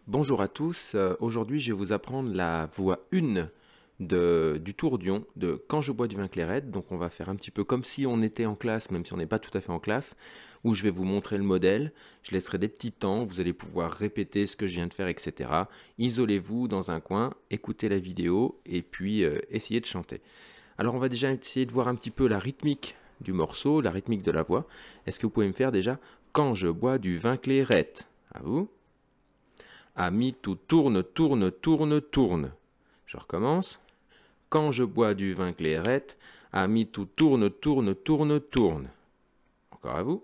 Bonjour à tous, aujourd'hui je vais vous apprendre la voix 1 du tourbillon de Quand je bois du vin Clairette. Donc on va faire un petit peu comme si on était en classe, même si on n'est pas tout à fait en classe, où je vais vous montrer le modèle, je laisserai des petits temps, vous allez pouvoir répéter ce que je viens de faire, etc. Isolez-vous dans un coin, écoutez la vidéo et puis essayez de chanter. Alors on va déjà essayer de voir un petit peu la rythmique du morceau, la rythmique de la voix. Est-ce que vous pouvez me faire déjà Quand je bois du vin Clairette? À vous. Ami, tout tourne, tourne, tourne, tourne. Je recommence. Quand je bois du vin Clairette, ami, tout tourne, tourne, tourne, tourne. Encore à vous.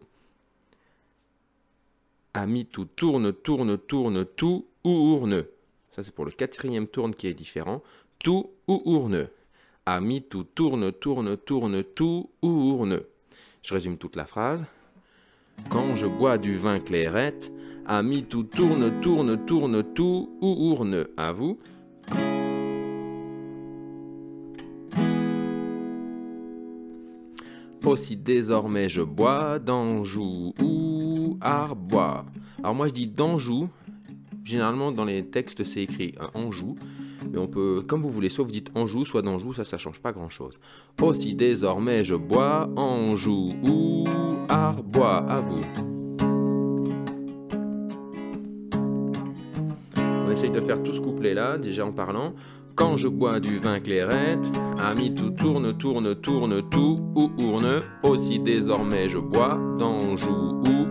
Ami, tout tourne, tourne, tourne, tout, ourne. Ça, c'est pour le quatrième tourne qui est différent. Tout, ourne. Ami, tout tourne, tourne, tourne, tout, ourne. Je résume toute la phrase. Quand je bois du vin Clairette, ami, tout tourne, tourne, tourne, tout, ourne. À vous. Aussi désormais je bois d'Anjou ou Arbois. Alors moi je dis d'Anjou. Généralement dans les textes c'est écrit Anjou. Mais on peut, comme vous voulez, soit vous dites Anjou, soit d'Anjou, ça change pas grand chose. Aussi désormais je bois Anjou ou Arbois. À vous. On essaye de faire tout ce couplet là, déjà en parlant. Quand je bois du vin Clairette, ami, tout tourne, tourne, tourne, tout, ourne. Aussi désormais je bois d'Anjou ou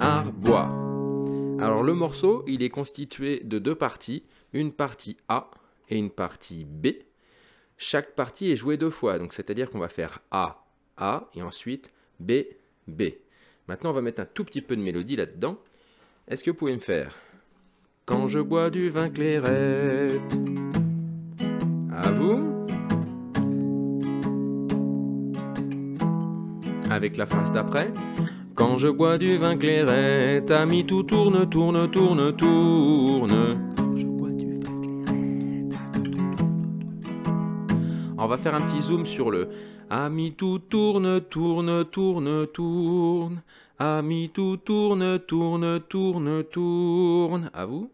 Arbois. Alors le morceau, il est constitué de deux parties, une partie A et une partie B. Chaque partie est jouée deux fois, donc c'est-à-dire qu'on va faire A, A, et ensuite B, B. Maintenant, on va mettre un tout petit peu de mélodie là-dedans. Est-ce que vous pouvez me faire Quand je bois du vin Clairette? À vous. Avec la phrase d'après. Quand je bois du vin Clairette, ami, tout tourne, tourne, tourne, tourne. Quand je bois du vin Clairette, ami, tout tourne. On va faire un petit zoom sur le ami, tout tourne, tourne, tourne, tourne. Ami, tout tourne, tourne, tourne, tourne. À vous.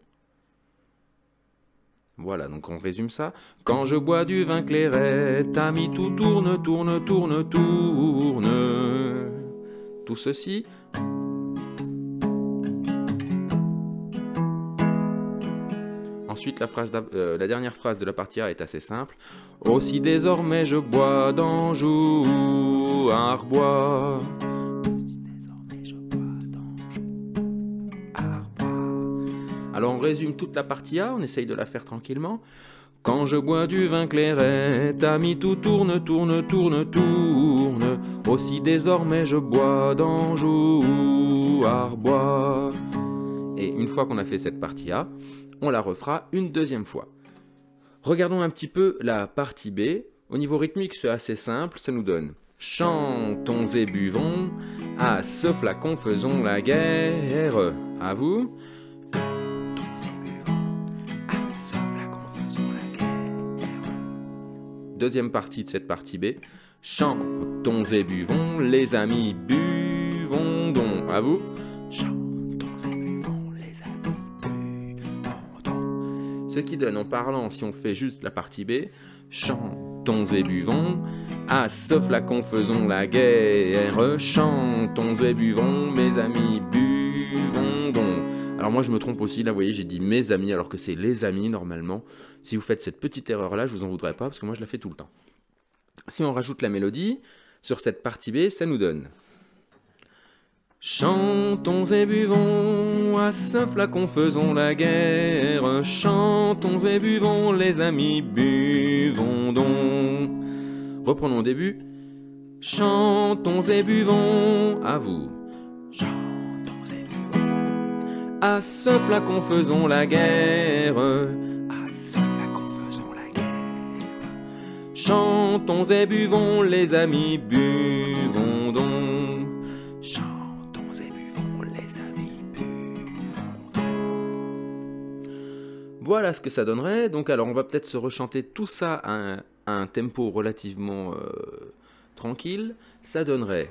Voilà, donc on résume ça. Quand je bois du vin Clairette, ami, tout tourne, tourne, tourne, tourne. Tout ceci. Ensuite, la dernière phrase de la partie A est assez simple. Aussi désormais je bois d'Anjou, Arbois. Alors on résume toute la partie A, on essaye de la faire tranquillement. Quand je bois du vin Clairette, ami, tout tourne, tourne, tourne, tourne. Aussi désormais je bois d'Anjou, Arbois. Et une fois qu'on a fait cette partie A, on la refera une deuxième fois. Regardons un petit peu la partie B. Au niveau rythmique, c'est assez simple, ça nous donne chantons et buvons, à ce flacon faisons la guerre. À vous. Deuxième partie de cette partie B. Chantons et buvons, les amis, buvons donc. À vous. Chantons et buvons, les amis, buvons donc. Ce qui donne en parlant, si on fait juste la partie B, chantons et buvons, à ce flacon faisons la guerre. Chantons et buvons, mes amis, buvons donc. Alors moi je me trompe aussi, là vous voyez j'ai dit mes amis alors que c'est les amis normalement. Si vous faites cette petite erreur là, je vous en voudrais pas parce que moi je la fais tout le temps. Si on rajoute la mélodie, sur cette partie B, ça nous donne chantons et buvons, à ce flacon faisons la guerre. Chantons et buvons, les amis, buvons donc. Reprenons au début. Chantons et buvons, à vous. À ce flacon faisons la guerre. À ce flacon faisons la guerre. Chantons et buvons, les amis, buvons donc. Chantons et buvons, les amis, buvons donc. Voilà ce que ça donnerait. Donc alors on va peut-être se rechanter tout ça à un tempo relativement tranquille. Ça donnerait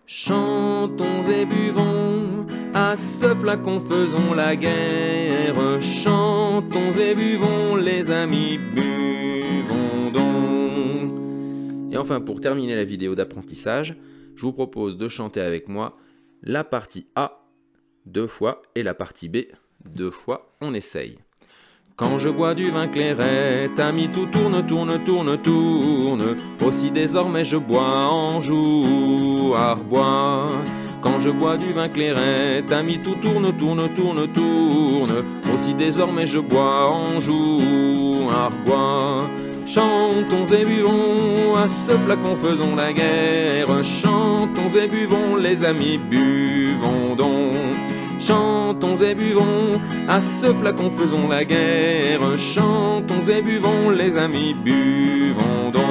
chantons et buvons, à ce flacon faisons la guerre. guerre. Chantons et buvons les amis, buvons donc. Et enfin, pour terminer la vidéo d'apprentissage, je vous propose de chanter avec moi la partie A 2 fois et la partie B 2 fois. On essaye. Quand je bois du vin clairet, ami, tout tourne, tourne, tourne, tourne. Aussi désormais je bois en jour à reboire. Quand je bois du vin clairet, ami, tout tourne, tourne, tourne, tourne. Aussi désormais je bois en jour à reboire. Chantons et buvons, à ce flacon faisons la guerre. Chantons et buvons les amis, buvons donc. Chantons et buvons, à ce flacon faisons la guerre. Chantons et buvons les amis, buvons donc.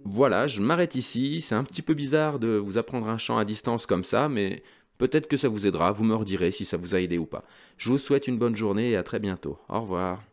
Voilà, je m'arrête ici. C'est un petit peu bizarre de vous apprendre un chant à distance comme ça, mais peut-être que ça vous aidera. Vous me redirez si ça vous a aidé ou pas. Je vous souhaite une bonne journée et à très bientôt. Au revoir.